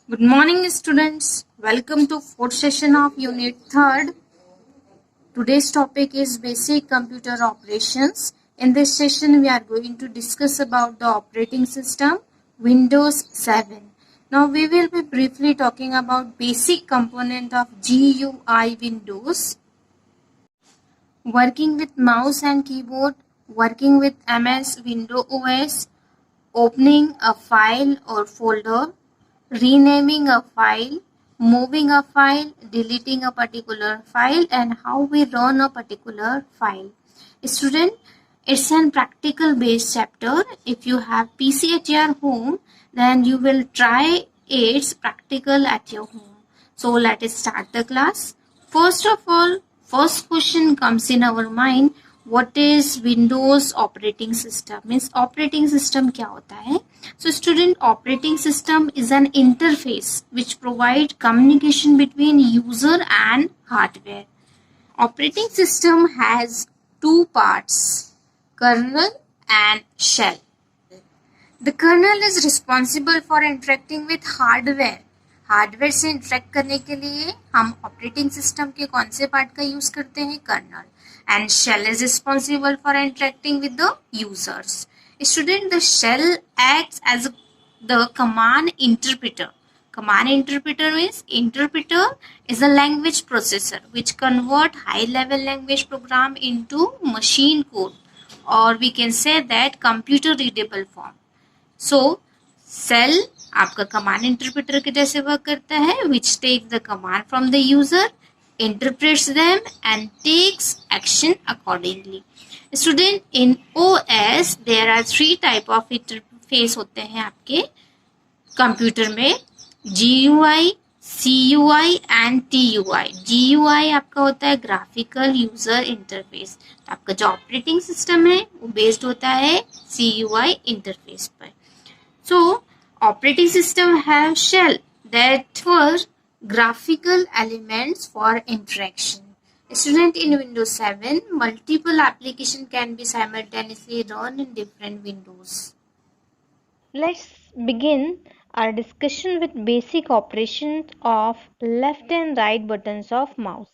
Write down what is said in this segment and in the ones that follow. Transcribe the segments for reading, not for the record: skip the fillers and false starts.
Good morning, students. Welcome to fourth session of Unit 3rd. Today's topic is basic computer operations. In this session, we are going to discuss about the operating system Windows 7. Now, we will be briefly talking about basic component of GUI Windows, working with mouse and keyboard, working with MS Windows OS, opening a file or folder, renaming a file, moving a file, deleting a particular file, and how we run a particular file. Student, it's an practical based chapter. If you have PC at your home, then you will try its practical at your home. So let us start the class. First of all, first question comes in our mind, what is Windows operating system? Means operating system क्या होता है? So student, operating system is an interface which provides communication between user and hardware. Operating system has two parts, kernel and shell. The kernel is responsible for interacting with hardware. Hardware से interact करने के लिए हम operating system के कौन से part का use करते हैं? Kernel. And shell is responsible for interacting with the users. Student, the shell acts as the command interpreter. Command interpreter means interpreter is a language processor which convert high level language program into machine code, or we can say that computer readable form. So cell आपका command interpreter के जैसे work करता है, which take the command from the user, interprets them and takes action accordingly. Student, in OS there are 3 type of interface होते हैं आपके computer में, GUI, CUI एंड TUI. GUI आपका होता है ग्राफिकल यूजर इंटरफेस. आपका जो ऑपरेटिंग सिस्टम है वो बेस्ड होता है CUI इंटरफेस पर. So operating system have shell that were graphical elements for interaction. Student, in Windows 7, multiple application can be simultaneously run in different windows. Let's begin our discussion with basic operations of left and right buttons of mouse.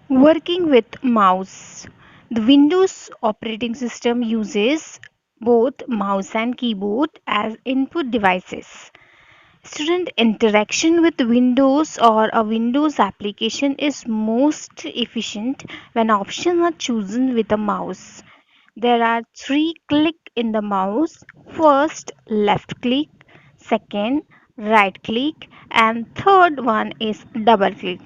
Working with mouse. The Windows operating system uses both mouse and keyboard as input devices. Student, interaction with Windows or a Windows application is most efficient when options are chosen with a mouse. There are 3 click in the mouse. First, left click, second, right click, and third one is double click.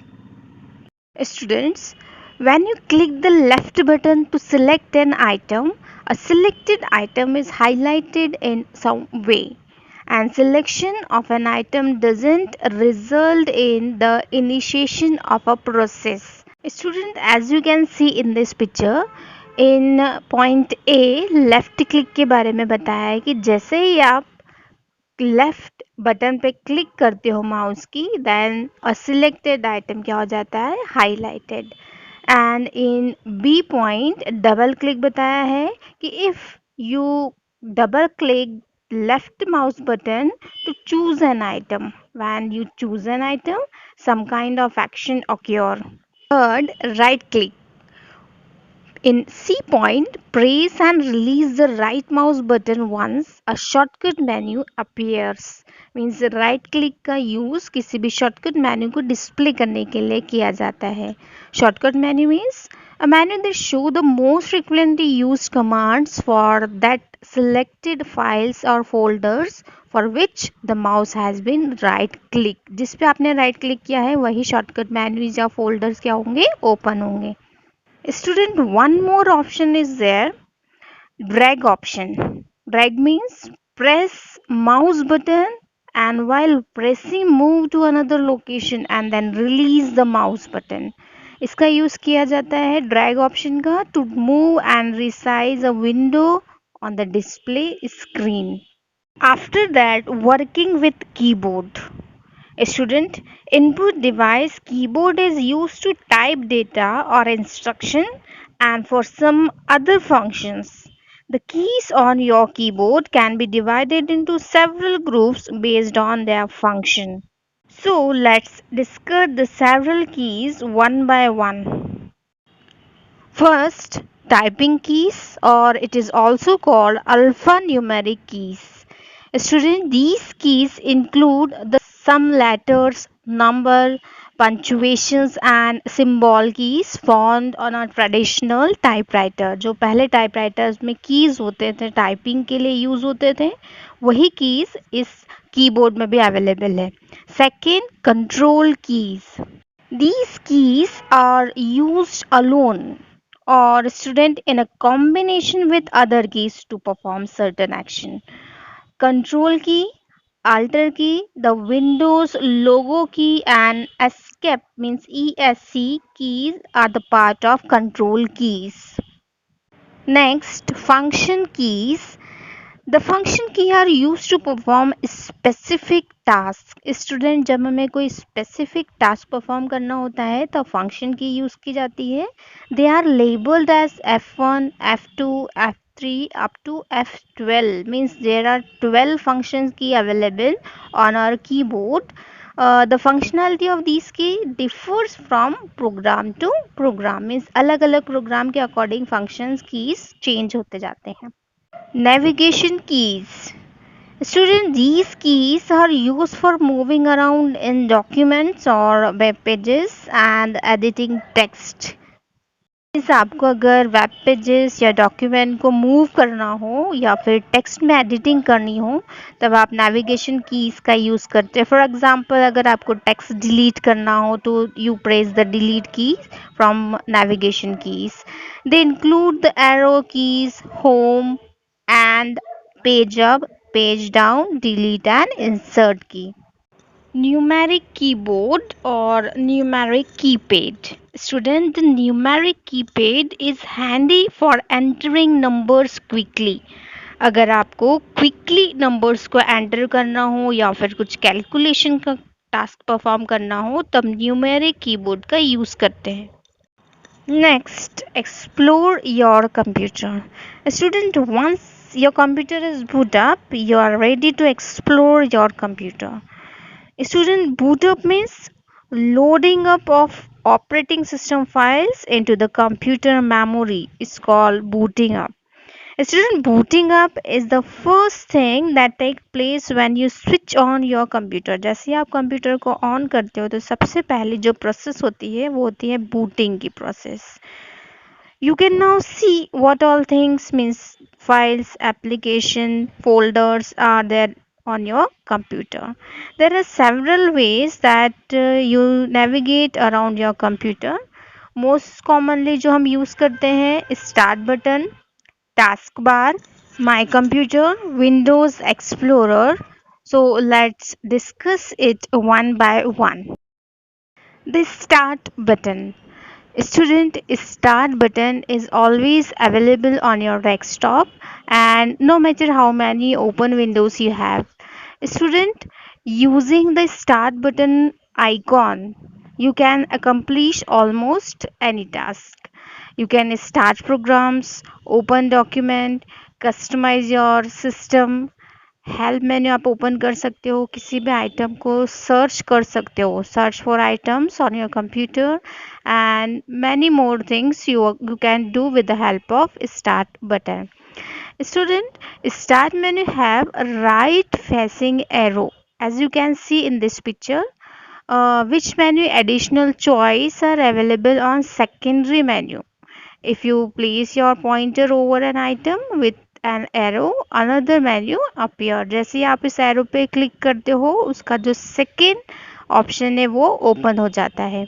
Students, when you click the left button to select an item, a selected item is highlighted in some way, and selection of an item doesn't result in the initiation of a process. Student, as you can see in this picture, in point A left click के बारे में बताया है कि जैसे ही आप left button पे click करते हो माउस की, देन अ सिलेक्टेड आइटम क्या हो जाता है? Highlighted. And in B point double click बताया है कि if you double click left mouse button to choose an item, when you choose an item some kind of action occur. Third, right click. In C point, press and release the right mouse button once a shortcut menu appears. Means right click का use किसी भी shortcut menu को display करने के लिए किया जाता है. Shortcut menu means a menu that show the most frequently used commands for that selected files or folders for which the mouse has been right click. जिस पे आपने right click किया है वही shortcut menus या folders क्या होंगे? Open होंगे. Student, one more option is there, drag option. Drag means press mouse button and while pressing move to another location and then release the mouse button. इसका use किया जाता है drag option का to move and resize a window on the display screen. After that, working with keyboard. A student, input device keyboard is used to type data or instruction and for some other functions. The keys on your keyboard can be divided into several groups based on their function. So let's discuss the several keys one by one. First, typing keys, or it is also called alphanumeric keys. Student, these keys include the some letters, number, punctuations and symbol keys found on a traditional typewriter. जो पहले typewriters में keys होते थे, typing के लिए use होते थे, वही कीज इस कीबोर्ड में भी अवेलेबल है. Second, control keys. These keys are used alone or student in a combination with other keys to perform certain action. Control key, Alter key, the Windows logo key and escape means ESC keys are the part of control keys. Next, function keys. The function key are used to perform specific task. Student जब हमें कोई specific task perform करना होता है तो function की use की जाती है. They are labelled as F1, F2, F3 up to F12 means there are 12 functions key available on our keyboard. The functionality of these key differs from program to program means अलग अलग programme के according functions keys change होते जाते हैं. Navigation keys. Student, these keys are used for moving around in documents or web pages and editing text. आपको अगर web pages या document को मूव करना हो या फिर टेक्स्ट में एडिटिंग करनी हो तब आप नेविगेशन कीज का यूज़ करते हैं. फॉर एग्जांपल, अगर आपको टेक्स्ट डिलीट करना हो तो यू प्रेस द डिलीट की from navigation keys. They include the arrow keys, home and page up, page down, delete and insert key. Numeric keyboard or numeric keypad. Student, the numeric keypad is handy for entering numbers quickly. अगर आपको quickly numbers को enter करना हो या फिर कुछ calculation का task perform करना हो तब न्यूमेरिक कीबोर्ड का यूज़ करते हैं. Next, explore your computer. Student, once your computer is boot up, you are ready to explore your computer. Student, boot up means loading up of operating system files into the computer memory. It's called booting up. Student, booting up is the first thing that takes place when you switch on your computer. जैसे आप computer को on करते हो तो सबसे पहले जो process होती है वो होती है बूटिंग की process. You can now see what all things means files, application, folders are there on your computer. There are several ways that you navigate around your computer. Most commonly जो हम use करते हैं start button, taskbar, my computer, Windows Explorer. So let's discuss it one by one. The start button. Student, start button is always available on your desktop and no matter how many open windows you have. Student, using the start button icon, you can accomplish almost any task. You can start programs, open document, customize your system. Help menu आप open कर सकते हो, किसी भी item को search कर सकते हो, search for items on your computer and many more things you can do with the help of start button. Student, start menu have a right facing arrow as you can see in this picture. Which menu additional choice are available on secondary menu. If you place your pointer over an item with an arrow, another menu appear. जैसे आप इस arrow पे click करते हो उसका जो second option है वो ओपन हो जाता है.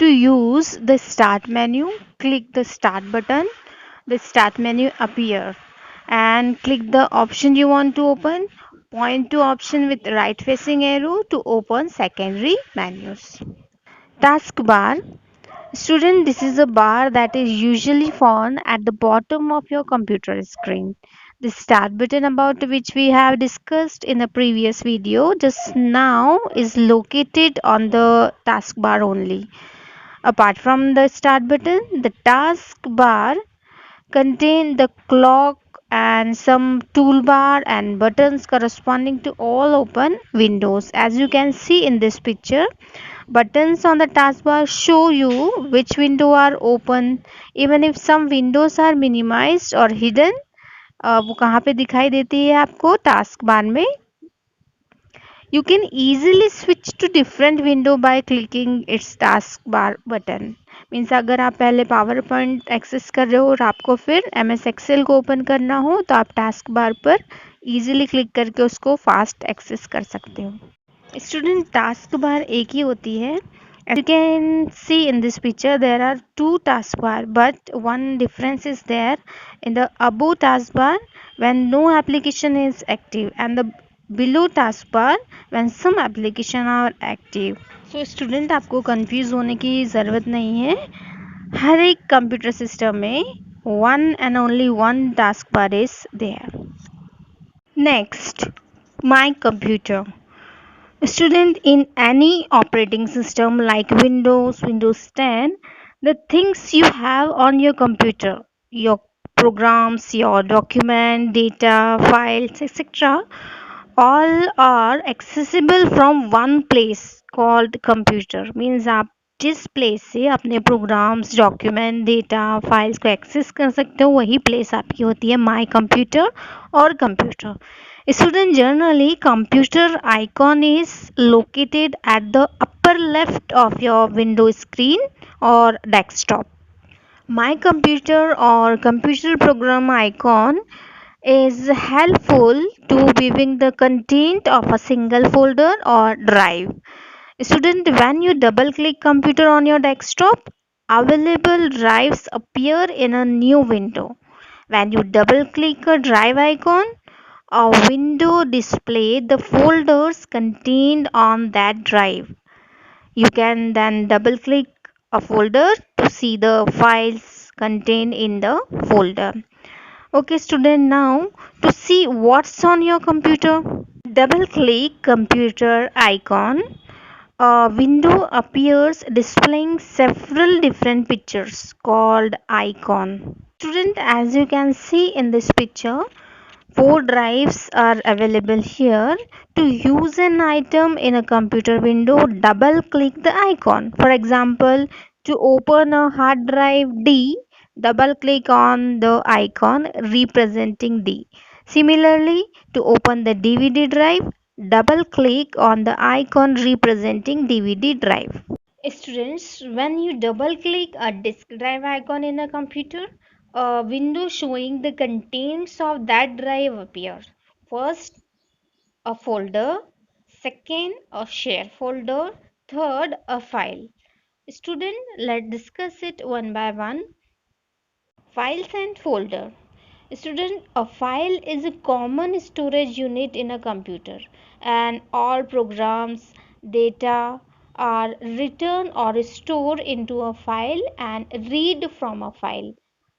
To use the start menu, click the start button. The start menu appear and click the option you want to open. Point to option with right facing arrow to open secondary menus. Taskbar. Student, this is a bar that is usually found at the bottom of your computer screen. The start button about which we have discussed in the previous video just now is located on the taskbar only. Apart from the start button, the taskbar contain the clock and some toolbar and buttons corresponding to all open windows. As you can see in this picture, buttons on the taskbar show you which window are open. Even if some windows are minimized or hidden, वो कहाँ पे दिखाई देती है आपको task bar में. You can easily switch to different window by clicking its taskbar button. Means अगर आप पहले पावर पॉइंट एक्सेस कर रहे हो और आपको फिर MS एक्सेल को ओपन करना हो तो आप टास्क बार पर इजीली क्लिक करके उसको फास्ट एक्सेस कर सकते हो. स्टूडेंट टास्क बार एक ही होती है. As you can see in this picture, there are two taskbar, but one difference is there in the above taskbar when no application is active, and the below taskbar when some application are active. So student, आपको confuse होने की ज़रूरत नहीं है. हर एक computer system में one and only one taskbar is there. Next, my computer. Student, in any operating system like Windows 10, the things you have on your computer, your programs, your document, data, files, etc., all are accessible from one place called computer. Means आप जिस place से अपने programmes, document, data, files को access कर सकते हो वही place आपकी होती है माई कंप्यूटर और computer. Student, generally computer icon is located at the upper left of your window screen or desktop. My computer or computer program icon is helpful to viewing the content of a single folder or drive. Student, when you double click computer on your desktop, available drives appear in a new window. When you double click a drive icon, a window displays the folders contained on that drive. You can then double click a folder to see the files contained in the folder. Okay student, now to see what's on your computer, double click computer icon. A window appears displaying several different pictures called icon. Student, as you can see in this picture, 4 drives are available here. To use an item in a computer window, double click the icon. For example, to open a hard drive D, double click on the icon representing D. Similarly, to open the DVD drive, double click on the icon representing DVD drive. Students, when you double click a disk drive icon in a computer, a window showing the contents of that drive appears. First, a folder, second, a share folder, third, a file. Student, let's discuss it one by one. Files and folder. Student, a file is a common storage unit in a computer, and all programs, data are written or stored into a file and read from a file.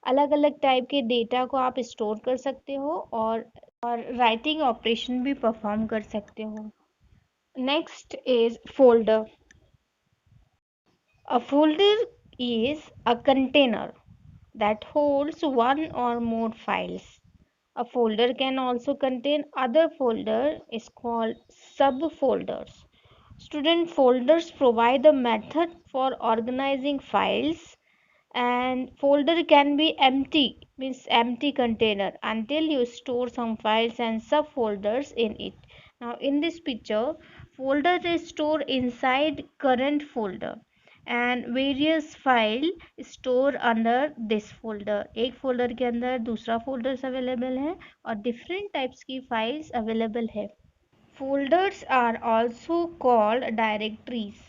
अलग अलग type के data को आप store कर सकते हो और writing operation भी परफॉर्म कर सकते हो. Next is folder. A folder is a container that holds one or more files. A folder can also contain other folder is called subfolders. Student, folders provide a method for organizing files, and folder can be empty, means empty container, until you store some files and subfolders in it. Now in this picture, folder is stored inside current folder and various file store under this folder. एक folder के अंदर दूसरा folders available है और different types की files available है. Folders are also called directories.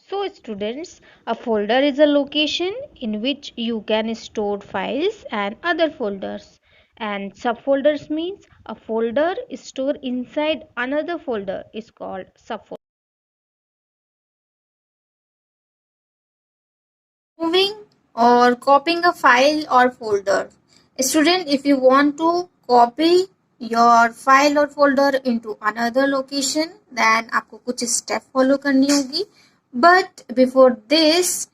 So students, a folder is a location in which you can store files and other folders, and subfolders means a folder is stored inside another folder is called subfolder. Moving or copying a file or folder. Student, if you want to copy your file or folder into another location, then आपको कुछ step follow करनी होगी. But before this,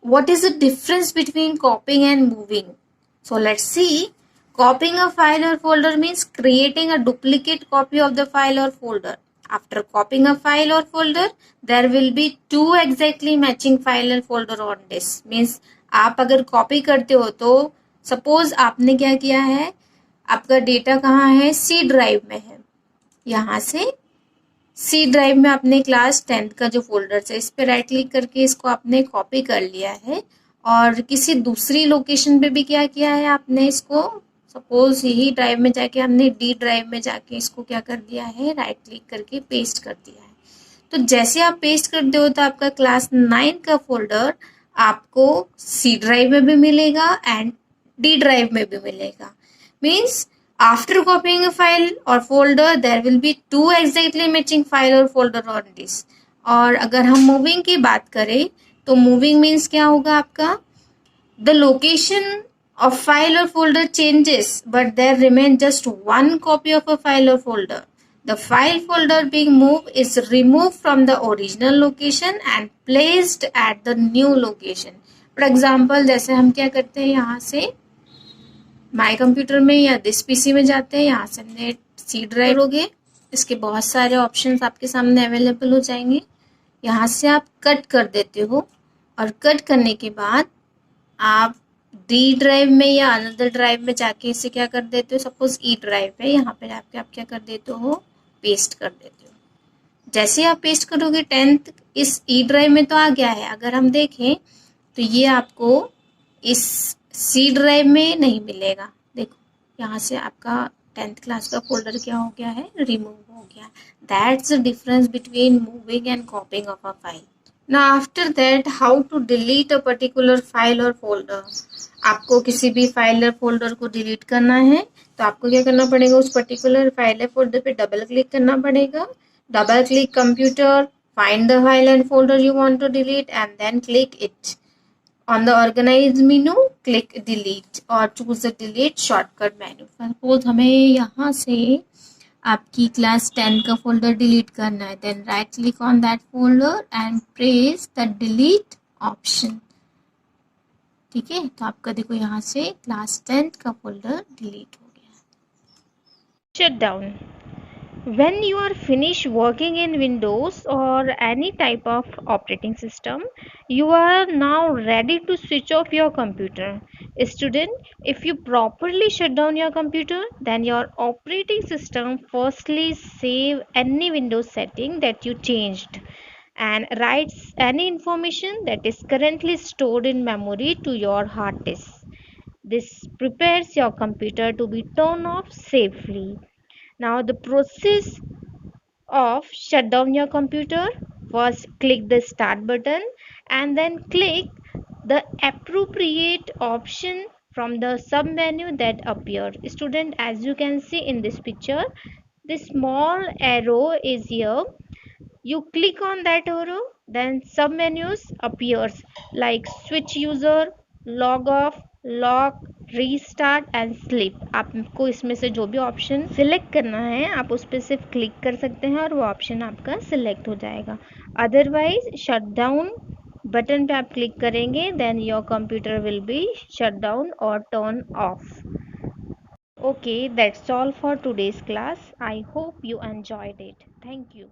what is the difference between copying and moving? So let's see. Copying a file or folder means creating a duplicate copy of the file or folder. After copying a file or folder, there will be two exactly matching file and folder on disk. Means आप अगर copy करते हो तो suppose आपने क्या किया है, आपका डेटा कहाँ है, सी ड्राइव में है. यहाँ से सी ड्राइव में आपने क्लास 10th का जो फोल्डर है इस पे राइट क्लिक करके इसको आपने कॉपी कर लिया है और किसी दूसरी लोकेशन पे भी क्या किया है आपने इसको, सपोज यही ड्राइव में जाके हमने डी ड्राइव में जाके इसको क्या कर दिया है, राइट क्लिक करके पेस्ट कर दिया है. तो जैसे आप पेस्ट करते हो तो आपका क्लास 9 का फोल्डर आपको सी ड्राइव में भी मिलेगा एंड डी ड्राइव में भी मिलेगा. Means after copying a file or folder there will be two exactly matching file or folder on this. और अगर हम मूविंग की बात करें तो मूविंग मीन्स क्या होगा आपका, the location of file or folder changes but there remain just one copy of a file or folder. The file folder being moved is removed from the original location and placed at the new location. For example जैसे हम क्या करते हैं, यहाँ से my computer में या this PC में जाते हैं, यहाँ से हमने सी ड्राइव होगे, इसके बहुत सारे ऑप्शंस आपके सामने अवेलेबल हो जाएंगे. यहाँ से आप कट कर देते हो और कट करने के बाद आप डी ड्राइव में या अनदर ड्राइव में जाके इसे क्या कर देते हो, सपोज ई ड्राइव है, यहाँ पे आप क्या कर देते हो, पेस्ट कर देते हो. जैसे आप पेस्ट करोगे 10th इस ई ड्राइव में तो आ गया है. अगर हम देखें तो ये आपको इस सी ड्राइव में नहीं मिलेगा. देखो यहाँ से आपका 10th क्लास का फोल्डर क्या हो गया है, रिमूव हो गया. That's the difference between moving and copying of a file. Now after that how to delete a particular file और फोल्डर. आपको किसी भी फाइल और फोल्डर को डिलीट करना है तो आपको क्या करना पड़ेगा, उस पर्टिकुलर फाइल और फोल्डर पे डबल क्लिक करना पड़ेगा. Double click computer, find the file and folder you want to delete and then click it. On the organize menu, click delete or choose the delete shortcut menu. Suppose हमें यहाँ से आपकी class 10 का folder delete करना है, then right click on that folder and press the delete option. ठीक है, तो आपका देखो यहाँ से क्लास 10 का फोल्डर डिलीट हो गया. Shut down. When you are finished working in Windows or any type of operating system, you are now ready to switch off your computer. Student, if you properly shut down your computer, then your operating system firstly save any Windows setting that you changed and writes any information that is currently stored in memory to your hard disk. This prepares your computer to be turned off safely. Now the process of shut down your computer, first click the start button and then click the appropriate option from the sub menu that appears. Student, as you can see in this picture, this small arrow is here. You click on that arrow, then sub menus appears like switch user, log off, lock, restart and sleep. आपको इसमें से जो भी option select करना है आप उस पर सिर्फ क्लिक कर सकते हैं और वो ऑप्शन आपका सिलेक्ट हो जाएगा. अदरवाइज शट डाउन बटन पे आप क्लिक करेंगे then your computer will be shut down और turn off. Okay, that's all for today's class. I hope you enjoyed it. Thank you.